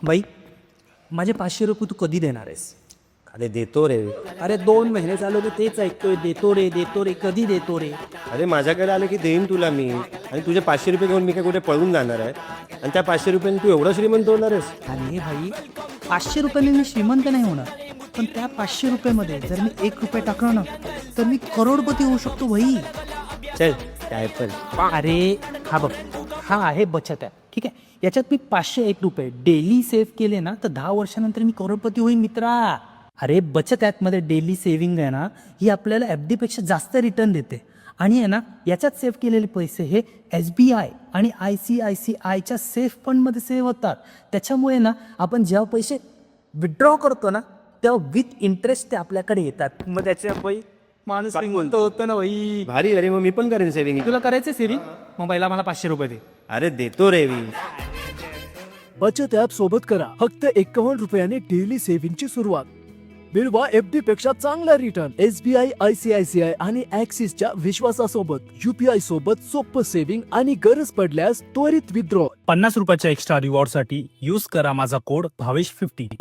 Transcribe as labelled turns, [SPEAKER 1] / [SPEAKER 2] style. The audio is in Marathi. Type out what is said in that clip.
[SPEAKER 1] बाई माझे 500 रुपये तू कधी देणार आहेस?
[SPEAKER 2] अरे देतो रे.
[SPEAKER 1] अरे 2 महिने चालू मी तेच ऐकतोय, देतो रे कधी देतो रे.
[SPEAKER 2] अरे माझ्याकडे आलं की देईन तुला मी. आणि तुझे 500 रुपये घेऊन मी काय कुठे पळून जाणार आहे? आणि त्या 500 रुपयांनी तू एवढा श्रीमंत होणार आहेस?
[SPEAKER 1] अरे भाई 500 रुपयाने मी श्रीमंत नाही होणार, पण त्या 500 रुपयामध्ये जर मी 1 रुपये टाकला ना तर मी करोडपती होऊ शकतो भाई.
[SPEAKER 2] चल काय पण.
[SPEAKER 1] अरे हा बघ, हा आहे बचत ॲप, ठीक आहे. याच्यात मी 501 रुपये डेली सेव्ह केले ना तर 10 वर्षानंतर मी करोडपती होईन मित्रा. अरे बचत ॲपमध्ये डेली सेव्हिंग आहे ना, ही आपल्याला एफ डीपेक्षा जास्त रिटर्न देते. आणि आहे ना, याच्यात सेव्ह केलेले पैसे हे SBI आणि ICICIच्या सेफ फंडमध्ये सेव्ह होतात. त्याच्यामुळे ना आपण जेव्हा पैसे विड्रॉ करतो ना तेव्हा विथ इंटरेस्ट ते आपल्याकडे येतात. मग त्याच्या बाई माणूस श्रीमंत होतं ना भाई.
[SPEAKER 2] भारी. अरे मग मी पण करेन सेव्हिंग.
[SPEAKER 1] तुला करायचं सिरी? मग पहिला मला 500 रुपये दे.
[SPEAKER 2] अरे देतो रे मी.
[SPEAKER 3] बचत ॲप सोबत करा फक्त 51 रुपयाने डेली सेव्हिंगची सुरुवात. मिळवा FD पेक्षा चांगला रिटर्न. SBI, ICICI आणि ॲक्सिसच्या विश्वासासोबत. UPI सोबत सोपं सेव्हिंग आणि गरज पडल्यास त्वरित विथड्रॉ.
[SPEAKER 4] 50 रुपयाच्या एक्स्ट्रा रिवॉर्डसाठी यूज करा माझा कोड भावेश50.